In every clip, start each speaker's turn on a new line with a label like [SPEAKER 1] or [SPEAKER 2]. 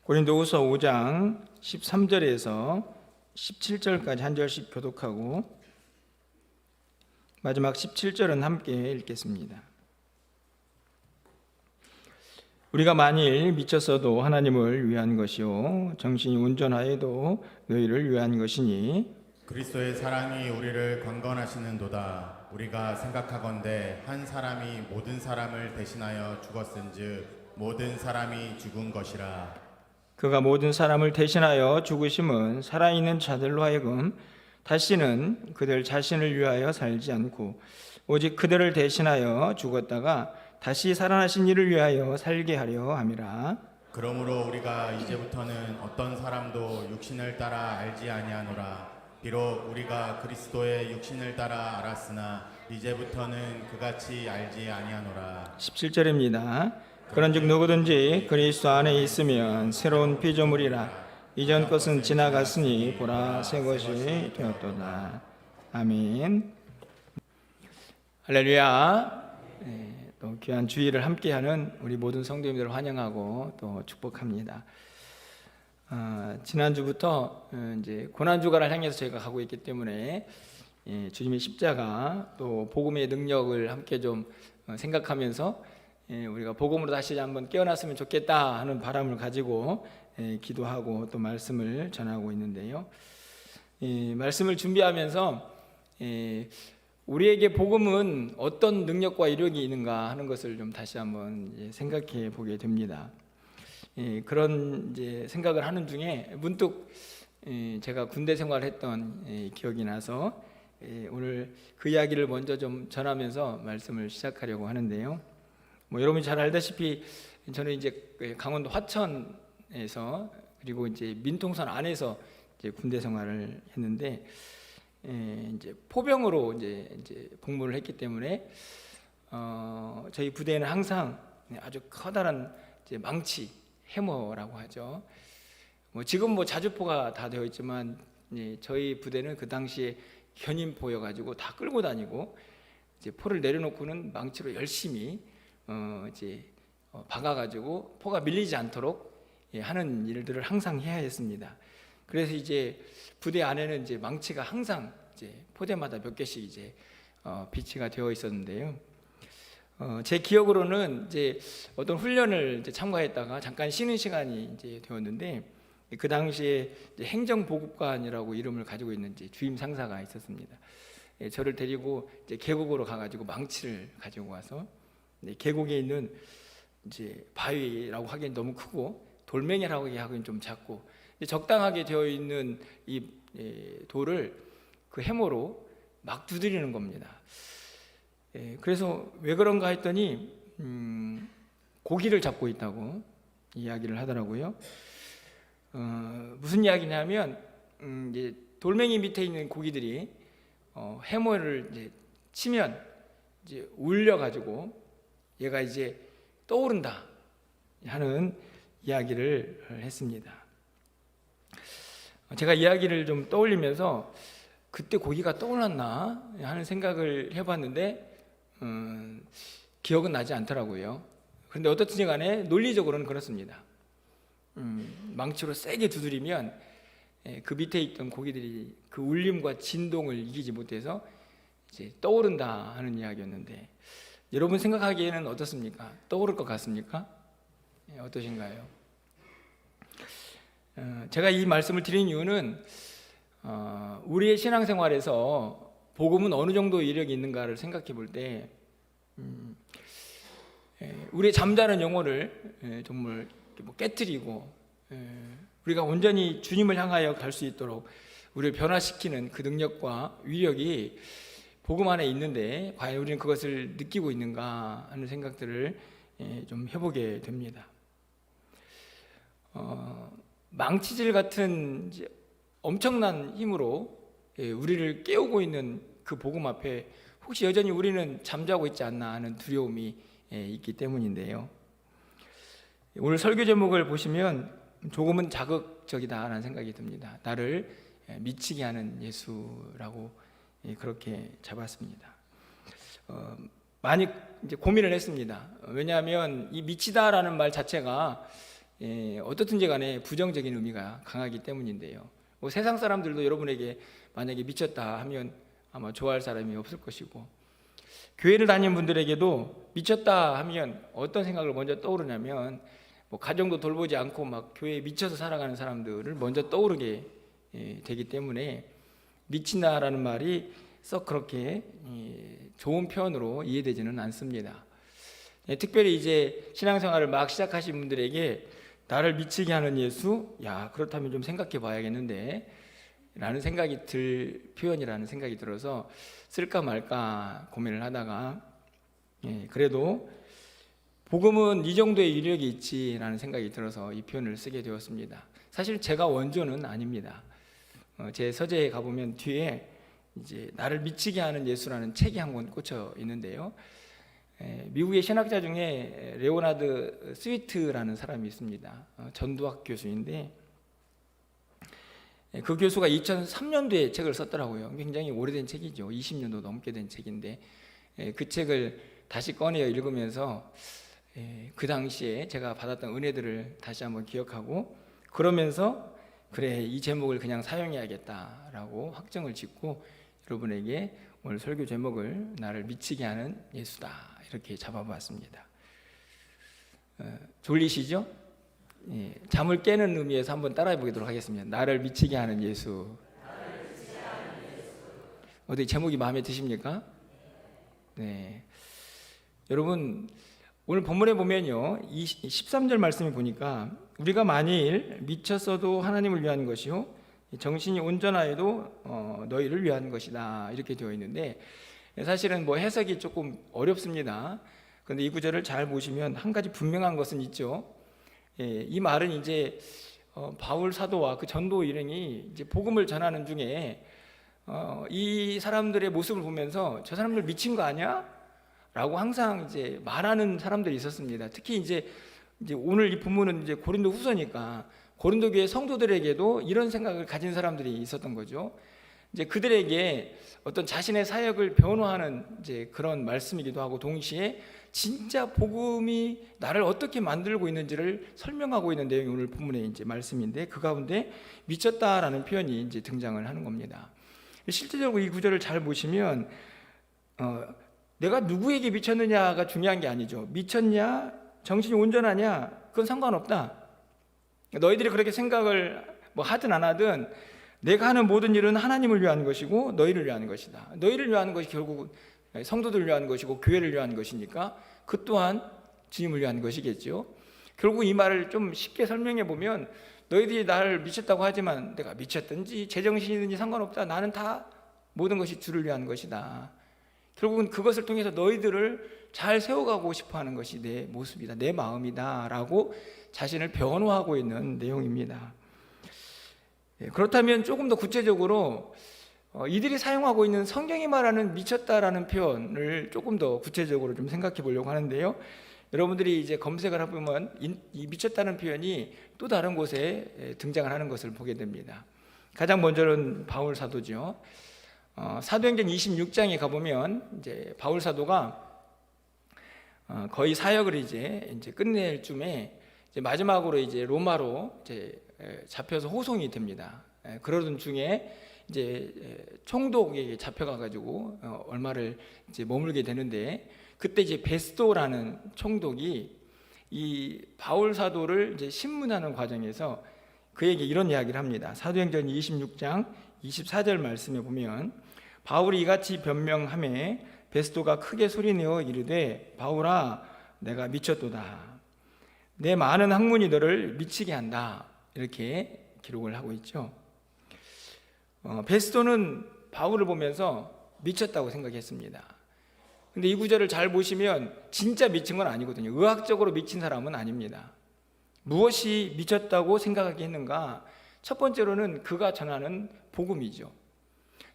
[SPEAKER 1] 고린도후서 5장 13절에서 17절까지 한 절씩 교독하고 마지막 17절은 함께 읽겠습니다. 우리가 만일 미쳤어도 하나님을 위한 것이요 정신이 온전하여도 너희를 위한 것이니
[SPEAKER 2] 그리스도의 사랑이 우리를 강건하시는도다. 우리가 생각하건대 한 사람이 모든 사람을 대신하여 죽었은즉 모든 사람이 죽은 것이라.
[SPEAKER 1] 그가 모든 사람을 대신하여 죽으심은 살아있는 자들로 하여금 다시는 그들 자신을 위하여 살지 않고 오직 그들을 대신하여 죽었다가 다시 살아나신 이를 위하여 살게 하려 함이라.
[SPEAKER 2] 그러므로 우리가 이제부터는 어떤 사람도 육신을 따라 알지 아니하노라. 비록 우리가 그리스도의 육신을 따라 알았으나 이제부터는 그같이 알지 아니하노라.
[SPEAKER 1] 17절입니다. 그런즉 누구든지 그리스도 안에 있으면 새로운 피조물이라. 이전 것은 지나갔으니 보라 새 것이 되었도다. 아멘. 할렐루야. 또 귀한 주일을 함께하는 우리 모든 성도님들을 환영하고 또 축복합니다. 지난주부터 이제 고난주간을 향해서 저희가 가고 있기 때문에 주님의 십자가 또 복음의 능력을 함께 좀 생각하면서 우리가 복음으로 다시 한번 깨어났으면 좋겠다 하는 바람을 가지고 기도하고 또 말씀을 전하고 있는데요. 말씀을 준비하면서 우리에게 복음은 어떤 능력과 이력이 있는가 하는 것을 좀 다시 한번 생각해 보게 됩니다. 그런 이제 생각을 하는 중에 문득 제가 군대 생활을 했던 기억이 나서 오늘 그 이야기를 먼저 좀 전하면서 말씀을 시작하려고 하는데요. 여러분이 잘 알다시피 저는 이제 강원도 화천에서 그리고 이제 민통선 안에서 이제 군대 생활을 했는데 이제 포병으로 이제 복무를 했기 때문에 저희 부대에는 항상 아주 커다란 이제 망치 해머라고 하죠. 지금 자주포가 다 되어 있지만 저희 부대는 그 당시에 견인포여가지고 다 끌고 다니고 이제 포를 내려놓고는 망치로 열심히 이제 박아가지고 포가 밀리지 않도록 하는 일들을 항상 해야 했습니다. 그래서 이제 부대 안에는 이제 망치가 항상 이제 포대마다 몇 개씩 이제 비치가 되어 있었는데요. 제 기억으로는 이제 어떤 훈련을 이제 참가했다가 잠깐 쉬는 시간이 이제 되었는데 그 당시에 이제 행정보급관이라고 이름을 가지고 있는 이제 주임 상사가 있었습니다. 저를 데리고 이제 계곡으로 가가지고 망치를 가지고 와서 계곡에 있는 이제 바위라고 하기엔 너무 크고 돌멩이라고 하기엔 좀 작고 적당하게 되어 있는 이 돌을 그 해머로 막 두드리는 겁니다. 그래서 왜 그런가 했더니 고기를 잡고 있다고 이야기를 하더라고요. 무슨 이야기냐면 이제 돌멩이 밑에 있는 고기들이 해머를 이제 치면 이제 울려가지고 얘가 이제 떠오른다 하는 이야기를 했습니다. 제가 이야기를 좀 떠올리면서 그때 고기가 떠올랐나 하는 생각을 해봤는데 기억은 나지 않더라고요. 그런데 어떻든지 간에 논리적으로는 그렇습니다. 망치로 세게 두드리면 그 밑에 있던 고기들이 그 울림과 진동을 이기지 못해서 이제 떠오른다 하는 이야기였는데 여러분 생각하기에는 어떻습니까? 떠오를 것 같습니까? 어떠신가요? 제가 이 말씀을 드린 이유는 우리의 신앙생활에서 복음은 어느 정도 이력이 있는가를 생각해 볼 때 우리의 잠자는 영혼을 정말 깨트리고 우리가 온전히 주님을 향하여 갈 수 있도록 우리를 변화시키는 그 능력과 위력이 복음 안에 있는데 과연 우리는 그것을 느끼고 있는가 하는 생각들을 좀 해보게 됩니다. 망치질 같은 엄청난 힘으로 우리를 깨우고 있는 그 복음 앞에 혹시 여전히 우리는 잠자고 있지 않나 하는 두려움이 있기 때문인데요. 오늘 설교 제목을 보시면 조금은 자극적이다라는 생각이 듭니다. 나를 미치게 하는 예수라고 그렇게 잡았습니다. 많이 이제 고민을 했습니다. 왜냐하면 이 미치다라는 말 자체가 어떻든지 간에 부정적인 의미가 강하기 때문인데요. 뭐 세상 사람들도 여러분에게 만약에 미쳤다 하면 아마 좋아할 사람이 없을 것이고, 교회를 다니는 분들에게도 미쳤다 하면 어떤 생각을 먼저 떠오르냐면 뭐 가정도 돌보지 않고 막 교회에 미쳐서 살아가는 사람들을 먼저 떠오르게 되기 때문에 미친다라는 말이 썩 그렇게 좋은 표현으로 이해되지는 않습니다. 특별히 이제 신앙생활을 막 시작하신 분들에게 나를 미치게 하는 예수, 야 그렇다면 좀 생각해 봐야겠는데 라는 생각이 들 표현이라는 생각이 들어서 쓸까 말까 고민을 하다가 그래도 복음은 이 정도의 위력이 있지라는 생각이 들어서 이 표현을 쓰게 되었습니다. 사실 제가 원조는 아닙니다. 제 서재에 가보면 뒤에 이제 나를 미치게 하는 예수라는 책이 한 권 꽂혀 있는데요. 미국의 신학자 중에 레오나드 스위트라는 사람이 있습니다. 전도학 교수인데 그 교수가 2003년도에 책을 썼더라고요. 굉장히 오래된 책이죠. 20년도 넘게 된 책인데 그 책을 다시 꺼내어 읽으면서 그 당시에 제가 받았던 은혜들을 다시 한번 기억하고 그러면서 그래 이 제목을 그냥 사용해야겠다라고 확정을 짓고 여러분에게 오늘 설교 제목을 나를 미치게 하는 예수다 이렇게 잡아봤습니다. 졸리시죠? 잠을 깨는 의미에서 한번 따라해 보도록 하겠습니다. 나를 미치게 하는 예수. 어떻게 제목이 마음에 드십니까? 네. 여러분 오늘 본문에 보면요 13절 말씀을 보니까 우리가 만일 미쳤어도 하나님을 위한 것이요 정신이 온전하여도 너희를 위한 것이다 이렇게 되어 있는데 사실은 뭐 해석이 조금 어렵습니다. 그런데 이 구절을 잘 보시면 한 가지 분명한 것은 있죠. 이 말은 이제 바울 사도와 그 전도 일행이 이제 복음을 전하는 중에 이 사람들의 모습을 보면서 저 사람들 미친 거 아니야? 라고 항상 이제 말하는 사람들이 있었습니다. 특히 이제 오늘 이 본문은 이제 고린도 후서니까 고린도 교회 성도들에게도 이런 생각을 가진 사람들이 있었던 거죠. 이제 그들에게 어떤 자신의 사역을 변호하는 이제 그런 말씀이기도 하고 동시에 진짜 복음이 나를 어떻게 만들고 있는지를 설명하고 있는 내용이 오늘 본문의 이제 말씀인데 그 가운데 미쳤다라는 표현이 이제 등장을 하는 겁니다. 실제적으로 이 구절을 잘 보시면 내가 누구에게 미쳤느냐가 중요한 게 아니죠. 미쳤냐, 정신이 온전하냐, 그건 상관없다. 너희들이 그렇게 생각을 뭐 하든 안 하든 내가 하는 모든 일은 하나님을 위한 것이고 너희를 위한 것이다. 너희를 위한 것이 결국 성도들을 위한 것이고 교회를 위한 것이니까 그 또한 주님을 위한 것이겠죠. 결국 이 말을 좀 쉽게 설명해 보면 너희들이 나를 미쳤다고 하지만 내가 미쳤든지 제정신이든지 상관없다. 나는 다 모든 것이 주를 위한 것이다. 결국은 그것을 통해서 너희들을 잘 세워가고 싶어하는 것이 내 모습이다, 내 마음이다 라고 자신을 변호하고 있는 내용입니다. 그렇다면 조금 더 구체적으로 이들이 사용하고 있는 성경이 말하는 미쳤다라는 표현을 조금 더 구체적으로 좀 생각해 보려고 하는데요. 여러분들이 이제 검색을 해보면 이 미쳤다는 표현이 또 다른 곳에 등장을 하는 것을 보게 됩니다. 가장 먼저는 바울 사도죠. 사도행전 26장에 가보면 이제 바울 사도가 거의 사역을 이제 끝낼 쯤에 이제 마지막으로 이제 로마로 이제 잡혀서 호송이 됩니다. 그러던 중에 이제 총독에게 잡혀가가지고 얼마를 이제 머물게 되는데 그때 이제 베스도라는 총독이 이 바울 사도를 이제 신문하는 과정에서 그에게 이런 이야기를 합니다. 사도행전 26장 24절 말씀에 보면 바울이 이같이 변명하매 베스도가 크게 소리내어 이르되 바울아 내가 미쳤도다. 내 많은 학문이 너를 미치게 한다. 이렇게 기록을 하고 있죠. 베스도는 바울을 보면서 미쳤다고 생각했습니다. 근데 이 구절을 잘 보시면 진짜 미친 건 아니거든요. 의학적으로 미친 사람은 아닙니다. 무엇이 미쳤다고 생각하게 했는가? 첫 번째로는 그가 전하는 복음이죠.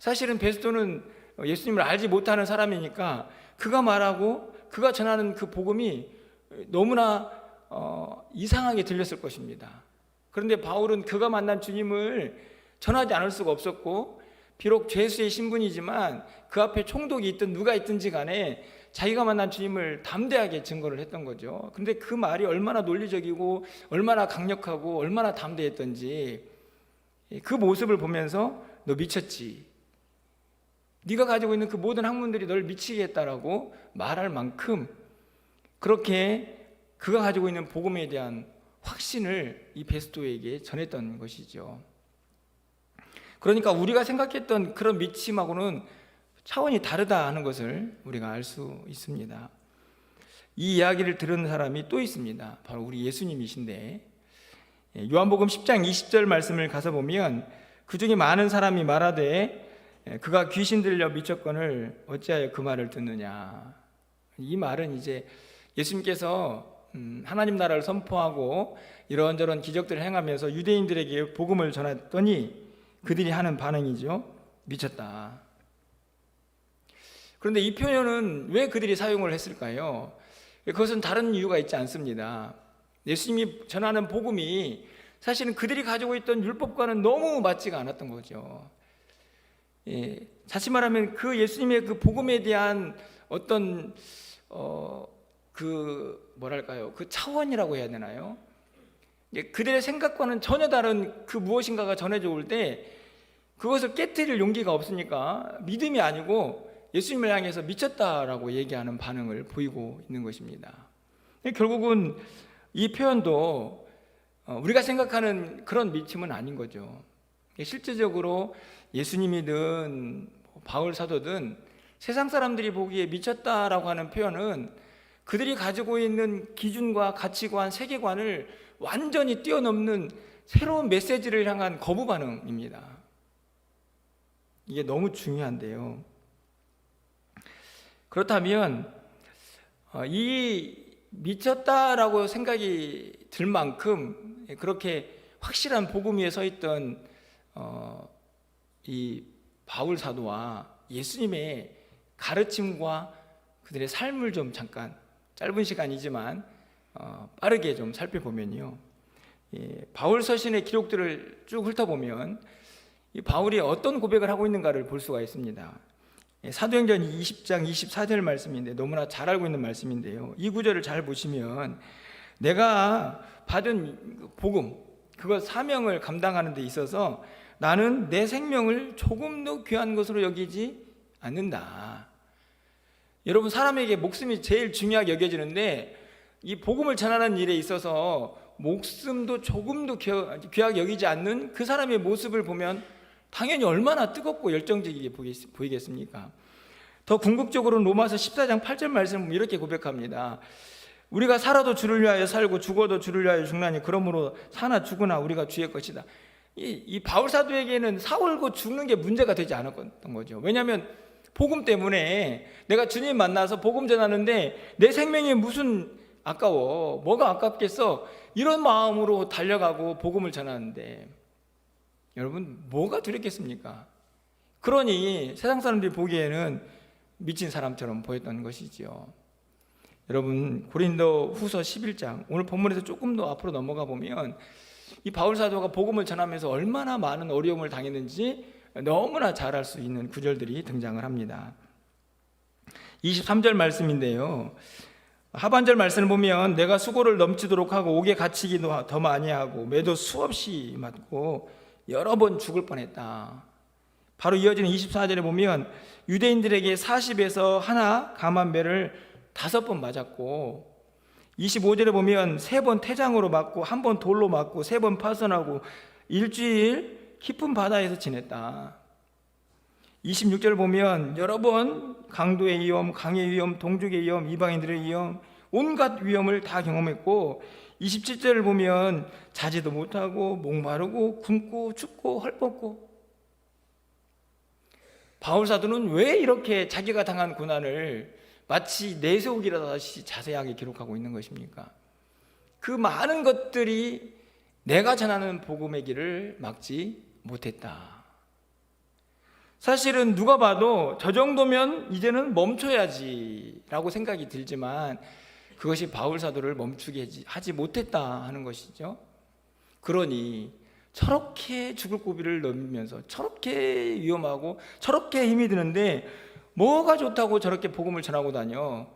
[SPEAKER 1] 사실은 베스도는 예수님을 알지 못하는 사람이니까 그가 말하고 그가 전하는 그 복음이 너무나 이상하게 들렸을 것입니다. 그런데 바울은 그가 만난 주님을 전하지 않을 수가 없었고 비록 죄수의 신분이지만 그 앞에 총독이 있든 누가 있든지 간에 자기가 만난 주님을 담대하게 증거를 했던 거죠. 그런데 그 말이 얼마나 논리적이고 얼마나 강력하고 얼마나 담대했던지 그 모습을 보면서 너 미쳤지, 네가 가지고 있는 그 모든 학문들이 널 미치게 했다라고 말할 만큼 그렇게 그가 가지고 있는 복음에 대한 확신을 이 베스토에게 전했던 것이죠. 그러니까 우리가 생각했던 그런 미침하고는 차원이 다르다 하는 것을 우리가 알 수 있습니다. 이 이야기를 들은 사람이 또 있습니다. 바로 우리 예수님이신데, 요한복음 10장 20절 말씀을 가서 보면 그 중에 많은 사람이 말하되 그가 귀신 들려 미쳤거늘 어찌하여 그 말을 듣느냐. 이 말은 이제 예수님께서 하나님 나라를 선포하고 이런저런 기적들을 행하면서 유대인들에게 복음을 전했더니 그들이 하는 반응이죠. 미쳤다. 그런데 이 표현은 왜 그들이 사용을 했을까요? 그것은 다른 이유가 있지 않습니다. 예수님이 전하는 복음이 사실은 그들이 가지고 있던 율법과는 너무 맞지가 않았던 거죠. 다시 말하면 그 예수님의 그 복음에 대한 어떤 그 차원이라고 해야 되나요? 그들의 생각과는 전혀 다른 그 무엇인가가 전해져 올 때 그것을 깨트릴 용기가 없으니까 믿음이 아니고 예수님을 향해서 미쳤다라고 얘기하는 반응을 보이고 있는 것입니다. 결국은 이 표현도 우리가 생각하는 그런 미침은 아닌 거죠. 실제적으로 예수님이든 바울 사도든 세상 사람들이 보기에 미쳤다라고 하는 표현은 그들이 가지고 있는 기준과 가치관, 세계관을 완전히 뛰어넘는 새로운 메시지를 향한 거부 반응입니다. 이게 너무 중요한데요. 그렇다면 이 미쳤다라고 생각이 들 만큼 그렇게 확실한 복음 위에 서 있던 이 바울 사도와 예수님의 가르침과 그들의 삶을 좀 잠깐 짧은 시간이지만 빠르게 좀 살펴보면요, 바울 서신의 기록들을 쭉 훑어보면 이 바울이 어떤 고백을 하고 있는가를 볼 수가 있습니다. 사도행전 20장 24절 말씀인데 너무나 잘 알고 있는 말씀인데요, 이 구절을 잘 보시면 내가 받은 복음, 그것 사명을 감당하는 데 있어서 나는 내 생명을 조금도 귀한 것으로 여기지 않는다. 여러분, 사람에게 목숨이 제일 중요하게 여겨지는데 이 복음을 전하는 일에 있어서 목숨도 조금도 귀하게 여기지 않는 그 사람의 모습을 보면 당연히 얼마나 뜨겁고 열정적이게 보이겠습니까? 더 궁극적으로는 로마서 14장 8절 말씀은 이렇게 고백합니다. 우리가 살아도 주를 위하여 살고 죽어도 주를 위하여 죽나니 그러므로 사나 죽으나 우리가 주의 것이다. 이 바울 사도에게는 살고 죽는 게 문제가 되지 않았던 거죠. 왜냐하면 복음 때문에 내가 주님 만나서 복음 전하는데 내 생명이 무슨 아까워, 뭐가 아깝겠어, 이런 마음으로 달려가고 복음을 전하는데 여러분, 뭐가 두렵겠습니까? 그러니 세상 사람들이 보기에는 미친 사람처럼 보였던 것이지요. 여러분, 고린도 후서 11장, 오늘 본문에서 조금 더 앞으로 넘어가 보면 이 바울 사도가 복음을 전하면서 얼마나 많은 어려움을 당했는지 너무나 잘 알 수 있는 구절들이 등장을 합니다. 23절 말씀인데요, 하반절 말씀을 보면 내가 수고를 넘치도록 하고 옥에 갇히기도 더 많이 하고 매도 수없이 맞고 여러 번 죽을 뻔했다. 바로 이어지는 24절에 보면 유대인들에게 40에서 하나 감한 배를 5번 맞았고, 25절에 보면 3번 태장으로 맞고 1번 돌로 맞고 3번 파선하고 일주일 깊은 바다에서 지냈다. 26절 보면 여러 번 강도의 위험, 강의 위험, 동족의 위험, 이방인들의 위험, 온갖 위험을 다 경험했고, 27절을 보면 자지도 못하고 목마르고 굶고 춥고 헐벗고. 바울 사도는 왜 이렇게 자기가 당한 고난을 마치 내세우기라다시 자세하게 기록하고 있는 것입니까? 그 많은 것들이 내가 전하는 복음의 길을 막지 못했다. 사실은 누가 봐도 저 정도면 이제는 멈춰야지 라고 생각이 들지만 그것이 바울 사도를 멈추게 하지 못했다 하는 것이죠. 그러니 저렇게 죽을 고비를 넘으면서 저렇게 위험하고 저렇게 힘이 드는데 뭐가 좋다고 저렇게 복음을 전하고 다녀?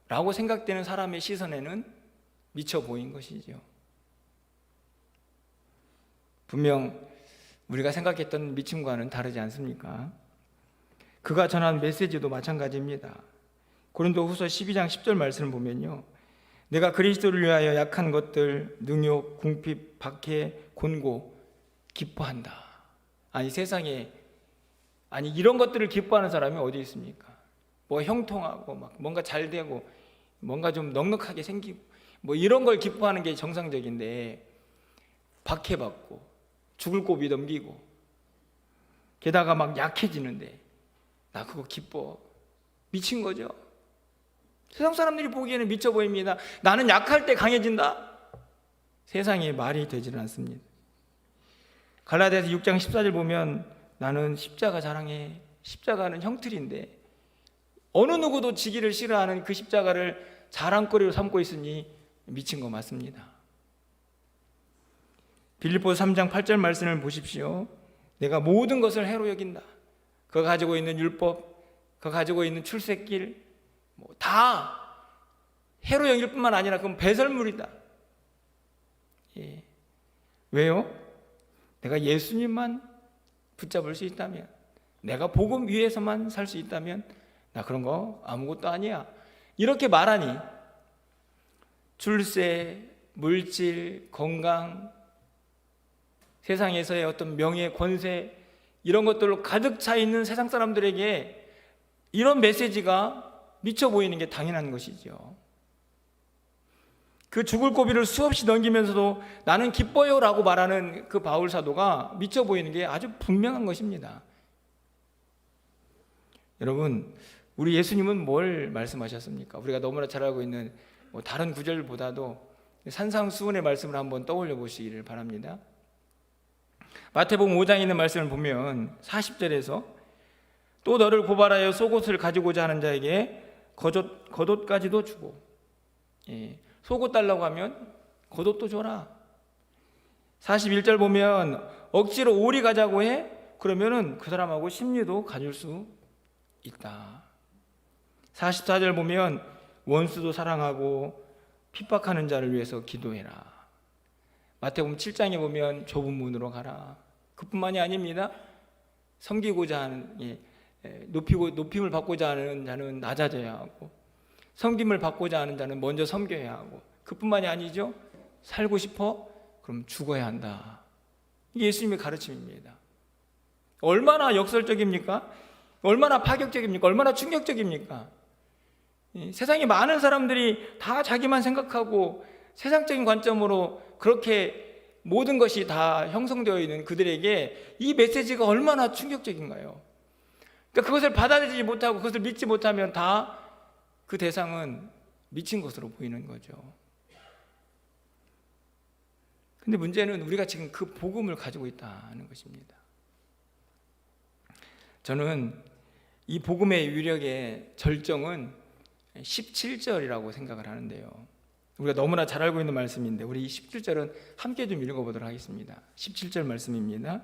[SPEAKER 1] 라고 생각되는 사람의 시선에는 미쳐 보인 것이죠. 분명 우리가 생각했던 미침과는 다르지 않습니까? 그가 전한 메시지도 마찬가지입니다. 고린도후서 12장 10절 말씀을 보면요, 내가 그리스도를 위하여 약한 것들, 능욕, 궁핍, 박해, 곤고 기뻐한다. 아니 세상에 이런 것들을 기뻐하는 사람이 어디 있습니까? 뭐 형통하고 막 뭔가 잘 되고 뭔가 좀 넉넉하게 생기고 뭐 이런 걸 기뻐하는 게 정상적인데, 박해받고 죽을 고비 넘기고 게다가 막 약해지는데 나 그거 기뻐? 미친 거죠. 세상 사람들이 보기에는 미쳐 보입니다. 나는 약할 때 강해진다? 세상에 말이 되지는 않습니다. 갈라디아서 6장 14절 보면 나는 십자가 자랑해. 십자가는 형틀인데 어느 누구도 지기를 싫어하는 그 십자가를 자랑거리로 삼고 있으니 미친 거 맞습니다. 빌립보서 3장 8절 말씀을 보십시오. 내가 모든 것을 해로 여긴다. 그가 가지고 있는 율법, 그가 가지고 있는 출세길 다 해로 여길 뿐만 아니라 그건 배설물이다. 예. 왜요? 내가 예수님만 붙잡을 수 있다면, 내가 복음 위에서만 살 수 있다면 나 그런 거 아무것도 아니야. 이렇게 말하니 출세, 물질, 건강, 세상에서의 어떤 명예, 권세 이런 것들로 가득 차 있는 세상 사람들에게 이런 메시지가 미쳐 보이는 게 당연한 것이죠. 그 죽을 고비를 수없이 넘기면서도 나는 기뻐요 라고 말하는 그 바울 사도가 미쳐 보이는 게 아주 분명한 것입니다. 여러분, 우리 예수님은 뭘 말씀하셨습니까? 우리가 너무나 잘 알고 있는 다른 구절보다도 산상수훈의 말씀을 한번 떠올려 보시기를 바랍니다. 마태복음 5장에 있는 말씀을 보면 40절에서 또 너를 고발하여 속옷을 가지고자 하는 자에게 겉옷까지도 주고, 속옷 달라고 하면 겉옷도 줘라. 41절 보면 억지로 오리 가자고 해? 그러면은 그 사람하고 심리도 가질 수 있다. 44절 보면 원수도 사랑하고 핍박하는 자를 위해서 기도해라. 마태복음 7장에 보면 좁은 문으로 가라. 그뿐만이 아닙니다. 섬기고자 하는, 높임을 받고자 하는 자는 낮아져야 하고, 섬김을 받고자 하는 자는 먼저 섬겨야 하고, 그뿐만이 아니죠. 살고 싶어? 그럼 죽어야 한다. 이게 예수님의 가르침입니다. 얼마나 역설적입니까? 얼마나 파격적입니까? 얼마나 충격적입니까? 세상에 많은 사람들이 다 자기만 생각하고 세상적인 관점으로 그렇게 모든 것이 다 형성되어 있는 그들에게 이 메시지가 얼마나 충격적인가요? 그러니까 그것을 받아들이지 못하고 그것을 믿지 못하면 다 그 대상은 미친 것으로 보이는 거죠. 근데 문제는 우리가 지금 그 복음을 가지고 있다는 것입니다. 저는 이 복음의 위력의 절정은 17절이라고 생각을 하는데요. 우리가 너무나 잘 알고 있는 말씀인데 우리 17절은 함께 좀 읽어보도록 하겠습니다. 17절 말씀입니다.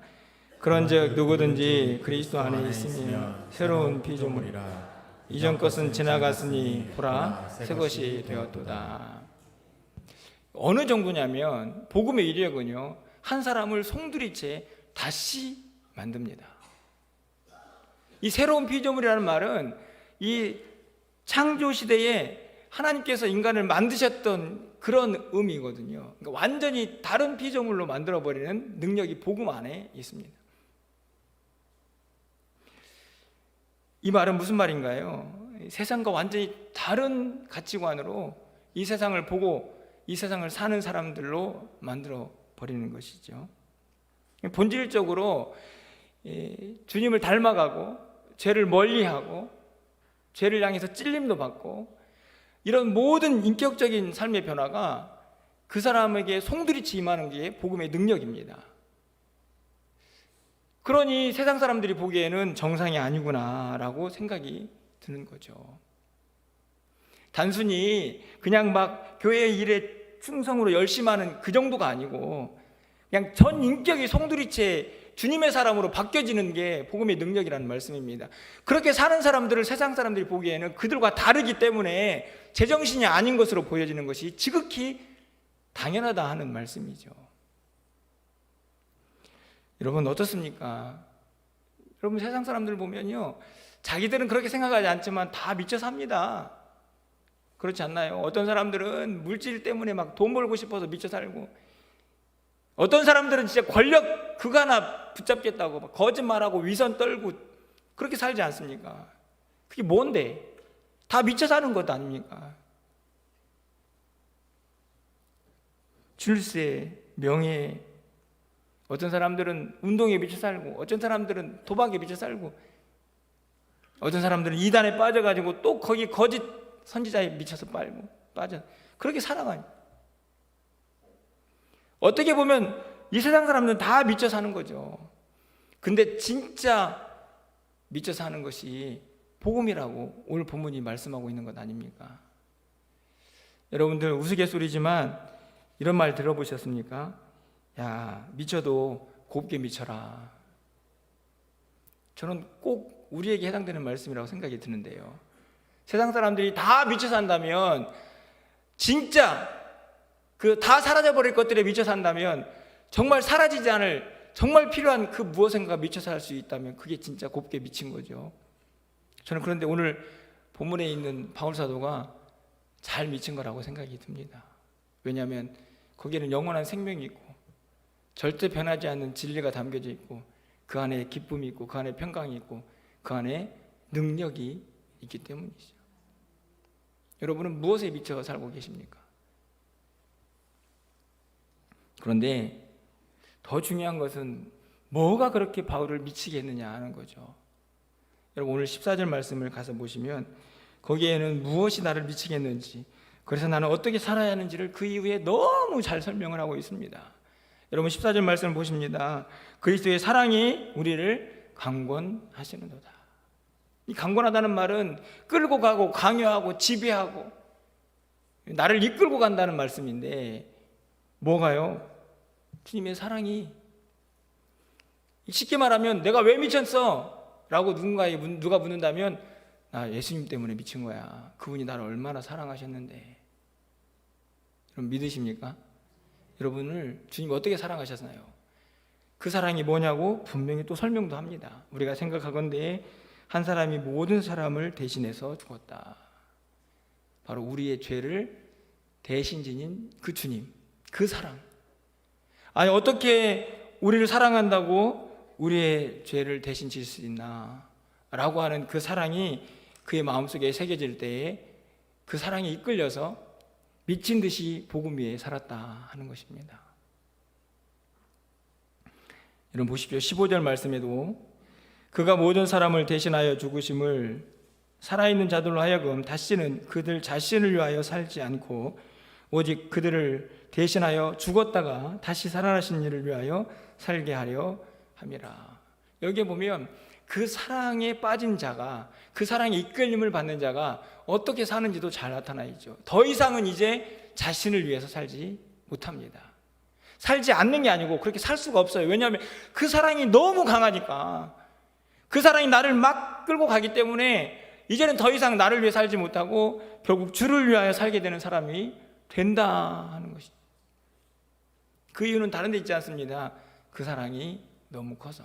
[SPEAKER 1] 그런즉 누구든지 그리스도 안에 있으면 새로운 피조물이라. 이전 것은 지나갔으니 보라 새 것이 되었도다. 어느 정도냐면 복음의 위력은요, 한 사람을 송두리째 다시 만듭니다. 이 새로운 피조물이라는 말은 이 창조 시대에 하나님께서 인간을 만드셨던 그런 의미거든요. 그러니까 완전히 다른 피조물로 만들어버리는 능력이 복음 안에 있습니다. 이 말은 무슨 말인가요? 세상과 완전히 다른 가치관으로 이 세상을 보고 이 세상을 사는 사람들로 만들어 버리는 것이죠. 본질적으로 주님을 닮아가고 죄를 멀리하고 죄를 향해서 찔림도 받고 이런 모든 인격적인 삶의 변화가 그 사람에게 송두리째 임하는 게 복음의 능력입니다. 그러니 세상 사람들이 보기에는 정상이 아니구나라고 생각이 드는 거죠. 단순히 그냥 막 교회 일에 충성으로 열심히 하는 그 정도가 아니고 그냥 전 인격이 송두리째 주님의 사람으로 바뀌어지는 게 복음의 능력이라는 말씀입니다. 그렇게 사는 사람들을 세상 사람들이 보기에는 그들과 다르기 때문에 제정신이 아닌 것으로 보여지는 것이 지극히 당연하다 하는 말씀이죠. 여러분 어떻습니까? 여러분 세상 사람들 보면요, 자기들은 그렇게 생각하지 않지만 다 미쳐 삽니다. 그렇지 않나요? 어떤 사람들은 물질 때문에 막 돈 벌고 싶어서 미쳐 살고, 어떤 사람들은 진짜 권력 그거 하나 붙잡겠다고 막 거짓말하고 위선 떨고 그렇게 살지 않습니까? 그게 뭔데? 다 미쳐 사는 것 아닙니까? 출세, 명예, 어떤 사람들은 운동에 미쳐 살고, 어떤 사람들은 도박에 미쳐 살고, 어떤 사람들은 이단에 빠져가지고 또 거기 거짓 선지자에 미쳐서 빠져 그렇게 살아가요. 어떻게 보면 이 세상 사람들은 다 미쳐 사는 거죠. 근데 진짜 미쳐 사는 것이 복음이라고 오늘 본문이 말씀하고 있는 것 아닙니까? 여러분들 우스갯소리지만 이런 말 들어보셨습니까? 야, 미쳐도 곱게 미쳐라. 저는 꼭 우리에게 해당되는 말씀이라고 생각이 드는데요, 세상 사람들이 다 미쳐 산다면, 진짜 그 다 사라져버릴 것들에 미쳐 산다면, 정말 사라지지 않을 정말 필요한 그 무엇인가 미쳐 살 수 있다면 그게 진짜 곱게 미친 거죠. 저는 그런데 오늘 본문에 있는 바울 사도가 잘 미친 거라고 생각이 듭니다. 왜냐하면 거기에는 영원한 생명이 있고 절대 변하지 않는 진리가 담겨져 있고, 그 안에 기쁨이 있고, 그 안에 평강이 있고, 그 안에 능력이 있기 때문이죠. 여러분은 무엇에 미쳐 살고 계십니까? 그런데 더 중요한 것은 뭐가 그렇게 바울을 미치게 했느냐 하는 거죠. 여러분 오늘 14절 말씀을 가서 보시면 거기에는 무엇이 나를 미치게 했는지, 그래서 나는 어떻게 살아야 하는지를 그 이후에 너무 잘 설명을 하고 있습니다. 여러분 14절 말씀을 보십니다. 그리스도의 사랑이 우리를 강권하시는도다. 이 강권하다는 말은 끌고 가고 강요하고 지배하고 나를 이끌고 간다는 말씀인데, 뭐가요? 주님의 사랑이. 쉽게 말하면 내가 왜 미쳤어? 라고 누가 묻는다면, 나 예수님 때문에 미친 거야. 그분이 나를 얼마나 사랑하셨는데. 여러분 믿으십니까? 여러분을 주님이 어떻게 사랑하셨나요? 그 사랑이 뭐냐고 분명히 또 설명도 합니다. 우리가 생각하건대 한 사람이 모든 사람을 대신해서 죽었다. 바로 우리의 죄를 대신 지닌 그 주님, 그 사랑. 아니 어떻게 우리를 사랑한다고 우리의 죄를 대신 질 수 있나 라고 하는 그 사랑이 그의 마음속에 새겨질 때에 그 사랑에 이끌려서 미친 듯이 복음 위에 살았다 하는 것입니다. 여러분 보십시오. 15절 말씀에도 그가 모든 사람을 대신하여 죽으심을 살아있는 자들로 하여금 다시는 그들 자신을 위하여 살지 않고 오직 그들을 대신하여 죽었다가 다시 살아나신 이를 위하여 살게 하려 함이라. 여기에 보면 그 사랑에 빠진 자가, 그 사랑에 이끌림을 받는 자가 어떻게 사는지도 잘 나타나 있죠. 더 이상은 이제 자신을 위해서 살지 못합니다. 살지 않는 게 아니고 그렇게 살 수가 없어요. 왜냐하면 그 사랑이 너무 강하니까. 그 사랑이 나를 막 끌고 가기 때문에 이제는 더 이상 나를 위해 살지 못하고 결국 주를 위하여 살게 되는 사람이 된다 하는 것이죠. 그 이유는 다른 데 있지 않습니다. 그 사랑이 너무 커서.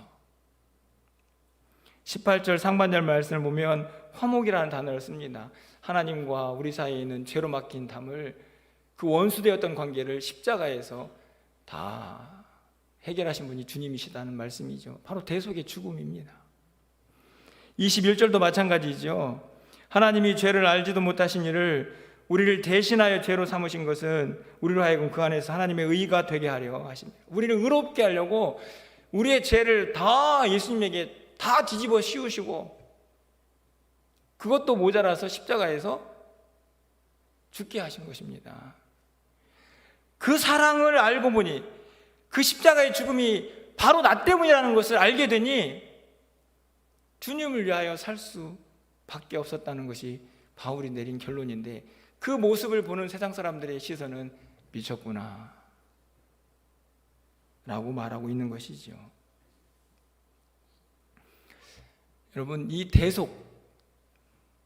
[SPEAKER 1] 18절 상반절 말씀을 보면 화목이라는 단어를 씁니다. 하나님과 우리 사이에 있는 죄로 막힌 담을, 그 원수되었던 관계를 십자가에서 다 해결하신 분이 주님이시다는 말씀이죠. 바로 대속의 죽음입니다. 21절도 마찬가지죠. 하나님이 죄를 알지도 못하신 이를 우리를 대신하여 죄로 삼으신 것은 우리로 하여금 그 안에서 하나님의 의가 되게 하려 하십니다. 우리를 의롭게 하려고 우리의 죄를 다 예수님에게 다 뒤집어 씌우시고, 그것도 모자라서 십자가에서 죽게 하신 것입니다. 그 사랑을 알고 보니, 그 십자가의 죽음이 바로 나 때문이라는 것을 알게 되니 주님을 위하여 살 수밖에 없었다는 것이 바울이 내린 결론인데, 그 모습을 보는 세상 사람들의 시선은 미쳤구나 라고 말하고 있는 것이죠. 여러분, 이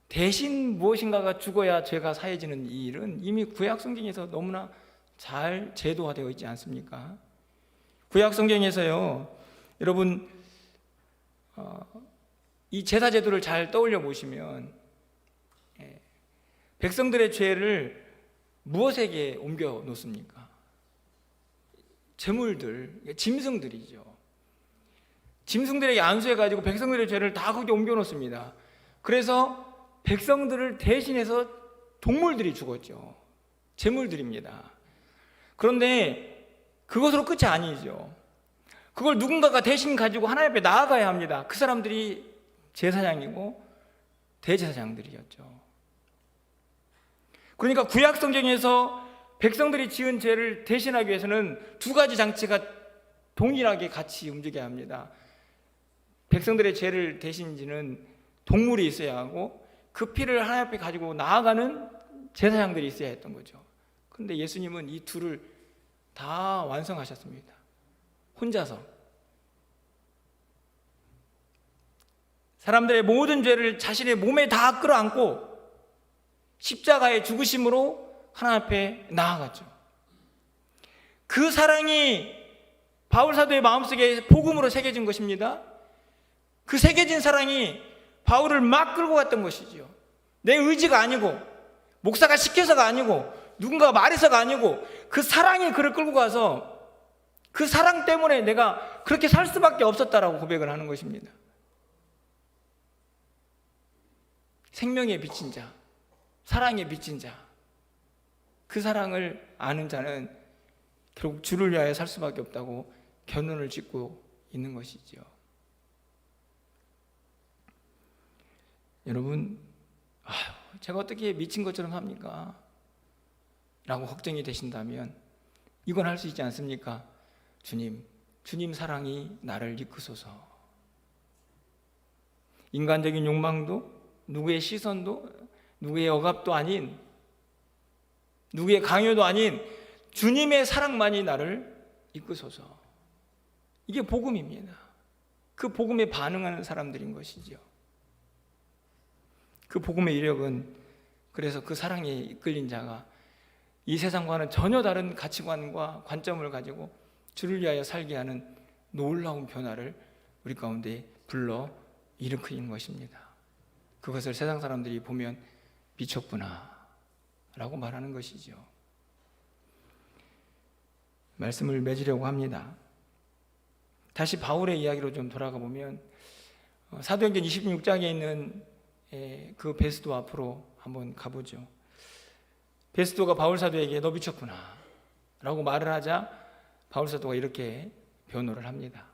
[SPEAKER 1] 대신 무엇인가가 죽어야 죄가 사해지는 이 일은 이미 구약 성경에서 너무나 잘 제도화되어 있지 않습니까? 구약 성경에서요, 여러분, 이 제사 제도를 잘 떠올려 보시면 백성들의 죄를 무엇에게 옮겨 놓습니까? 제물들, 짐승들이죠. 짐승들에게 안수해 가지고 백성들의 죄를 다 거기 옮겨 놓습니다. 그래서 백성들을 대신해서 동물들이 죽었죠. 제물들입니다. 그런데 그것으로 끝이 아니죠. 그걸 누군가가 대신 가지고 하나님 앞에 나아가야 합니다. 그 사람들이 제사장이고 대제사장들이었죠. 그러니까 구약 성경에서 백성들이 지은 죄를 대신하기 위해서는 두 가지 장치가 동일하게 같이 움직여야 합니다. 백성들의 죄를 대신 지는 동물이 있어야 하고 그 피를 하나님 앞에 가지고 나아가는 제사장들이 있어야 했던 거죠. 그런데 예수님은 이 둘을 다 완성하셨습니다. 혼자서. 사람들의 모든 죄를 자신의 몸에 다 끌어안고 십자가의 죽으심으로 하나님 앞에 나아갔죠. 그 사랑이 바울 사도의 마음속에 복음으로 새겨진 것입니다. 그 새겨진 사랑이 바울을 막 끌고 갔던 것이죠. 내 의지가 아니고 목사가 시켜서가 아니고 누군가가 말해서가 아니고 그 사랑이 그를 끌고 가서 그 사랑 때문에 내가 그렇게 살 수밖에 없었다라고 고백을 하는 것입니다. 생명에 비친 자, 사랑에 비친 자, 그 사랑을 아는 자는 결국 주를 위하여 살 수밖에 없다고 결론을 짓고 있는 것이죠. 여러분, 제가 어떻게 미친 것처럼 합니까? 라고 걱정이 되신다면 이건 할 수 있지 않습니까? 주님 사랑이 나를 이끄소서. 인간적인 욕망도 누구의 시선도 누구의 억압도 아닌 누구의 강요도 아닌 주님의 사랑만이 나를 이끄소서. 이게 복음입니다. 그 복음에 반응하는 사람들인 것이죠. 그 복음의 이력은 그래서 그 사랑에 이끌린 자가 이 세상과는 전혀 다른 가치관과 관점을 가지고 주를 위하여 살게 하는 놀라운 변화를 우리 가운데 불러 일으키는 것입니다. 그것을 세상 사람들이 보면 미쳤구나 라고 말하는 것이죠. 말씀을 맺으려고 합니다. 다시 바울의 이야기로 좀 돌아가 보면 사도행전 26장에 있는 그 베스도 앞으로 한번 가보죠. 베스도가 바울 사도에게 너 미쳤구나 라고 말을 하자 바울 사도가 이렇게 변호를 합니다.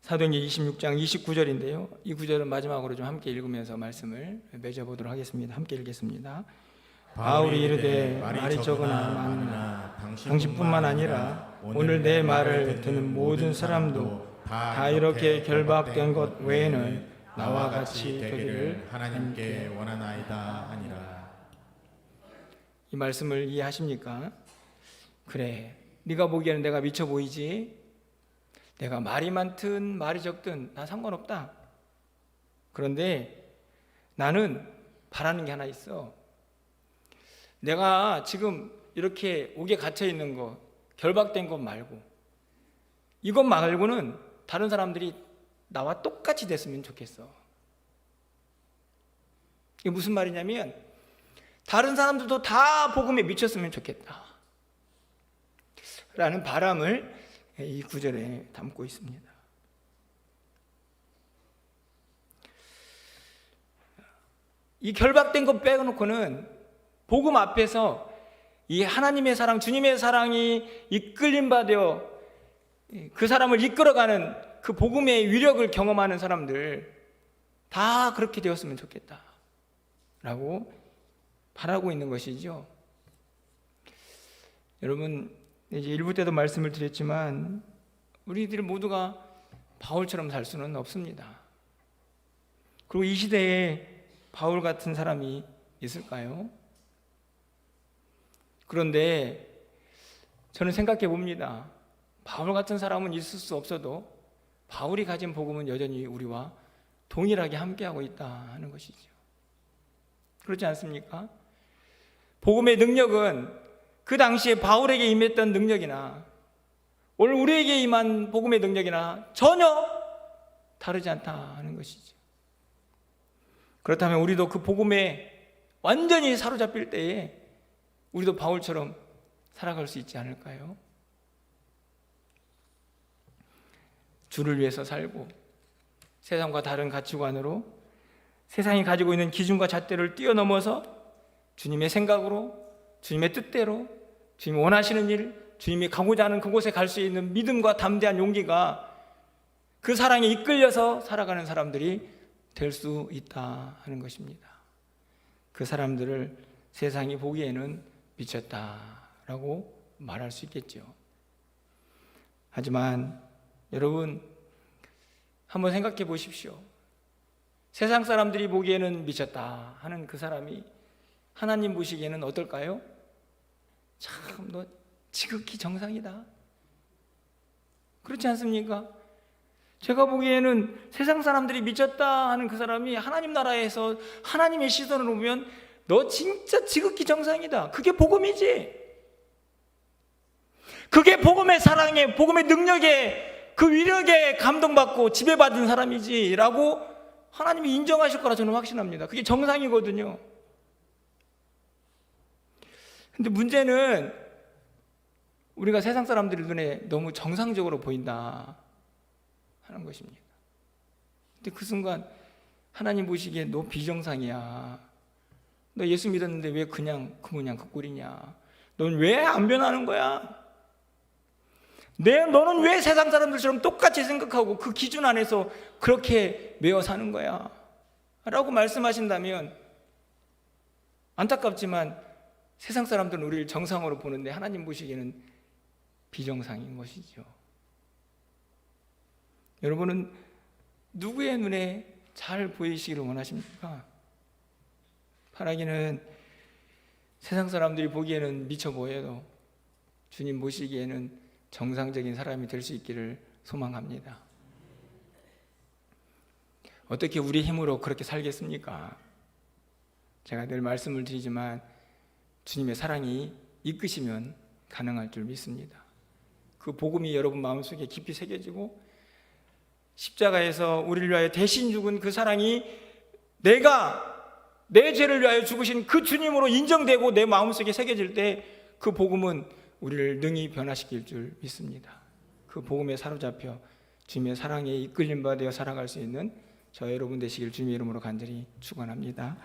[SPEAKER 1] 사도행전 26장 29절인데요. 이 구절은 마지막으로 좀 함께 읽으면서 말씀을 맺어보도록 하겠습니다. 함께 읽겠습니다. 바울이 이르되 말이 적으나 많으나 당신뿐만 아니라 오늘 내 말을 듣는 모든 사람도 다 이렇게 결박된 것 외에는 나와 같이 되기를
[SPEAKER 2] 하나님께 원하나이다 하니라.
[SPEAKER 1] 이 말씀을 이해하십니까? 그래, 네가 보기에는 내가 미쳐 보이지? 내가 말이 많든 말이 적든 나 상관없다. 그런데 나는 바라는 게 하나 있어. 내가 지금 이렇게 옥에 갇혀 있는 거, 결박된 것 말고 이것 말고는 다른 사람들이 나와 똑같이 됐으면 좋겠어. 이게 무슨 말이냐면 다른 사람들도 다 복음에 미쳤으면 좋겠다 라는 바람을 이 구절에 담고 있습니다. 이 결박된 것 빼놓고는 복음 앞에서 이 하나님의 사랑, 주님의 사랑이 이끌림 받아 그 사람을 이끌어가는 그 복음의 위력을 경험하는 사람들 다 그렇게 되었으면 좋겠다 라고 바라고 있는 것이죠. 여러분, 이제 일부 때도 말씀을 드렸지만 우리들 모두가 바울처럼 살 수는 없습니다. 그리고 이 시대에 바울 같은 사람이 있을까요? 그런데 저는 생각해 봅니다. 바울 같은 사람은 있을 수 없어도 바울이 가진 복음은 여전히 우리와 동일하게 함께하고 있다 하는 것이죠. 그렇지 않습니까? 복음의 능력은 그 당시에 바울에게 임했던 능력이나 오늘 우리에게 임한 복음의 능력이나 전혀 다르지 않다 하는 것이죠. 그렇다면 우리도 그 복음에 완전히 사로잡힐 때에 우리도 바울처럼 살아갈 수 있지 않을까요? 주를 위해서 살고 세상과 다른 가치관으로 세상이 가지고 있는 기준과 잣대를 뛰어넘어서 주님의 생각으로, 주님의 뜻대로, 주님이 원하시는 일, 주님이 가고자 하는 그곳에 갈 수 있는 믿음과 담대한 용기가 그 사랑에 이끌려서 살아가는 사람들이 될 수 있다 하는 것입니다. 그 사람들을 세상이 보기에는 미쳤다라고 말할 수 있겠죠. 하지만 여러분, 한번 생각해 보십시오. 세상 사람들이 보기에는 미쳤다 하는 그 사람이 하나님 보시기에는 어떨까요? 참, 너 지극히 정상이다. 그렇지 않습니까? 제가 보기에는 세상 사람들이 미쳤다 하는 그 사람이 하나님 나라에서 하나님의 시선으로 보면 너 진짜 지극히 정상이다. 그게 복음이지. 그게 복음의 사랑에, 복음의 능력에, 그 위력에 감동받고 지배받은 사람이지 라고 하나님이 인정하실 거라 저는 확신합니다. 그게 정상이거든요. 근데 문제는 우리가 세상 사람들 눈에 너무 정상적으로 보인다 하는 것입니다. 근데 그 순간 하나님 보시기에 너 비정상이야. 너 예수 믿었는데 왜 그냥 그 모양 그 꼴이냐. 넌 왜 안 변하는 거야? 너는 왜 세상 사람들처럼 똑같이 생각하고 그 기준 안에서 그렇게 매어 사는 거야? 라고 말씀하신다면 안타깝지만 세상 사람들은 우리를 정상으로 보는데 하나님 보시기에는 비정상인 것이죠. 여러분은 누구의 눈에 잘 보이시기를 원하십니까? 바라기는 세상 사람들이 보기에는 미쳐 보여도 주님 보시기에는 정상적인 사람이 될 수 있기를 소망합니다. 어떻게 우리 힘으로 그렇게 살겠습니까? 제가 늘 말씀을 드리지만 주님의 사랑이 이끄시면 가능할 줄 믿습니다. 그 복음이 여러분 마음속에 깊이 새겨지고 십자가에서 우리를 위하여 대신 죽은 그 사랑이 내가 내 죄를 위하여 죽으신 그 주님으로 인정되고 내 마음속에 새겨질 때 그 복음은 우리를 능히 변화시킬 줄 믿습니다. 그 복음에 사로잡혀 주님의 사랑에 이끌림 받아 살아갈 수 있는 저 여러분 되시길 주님의 이름으로 간절히 축원합니다.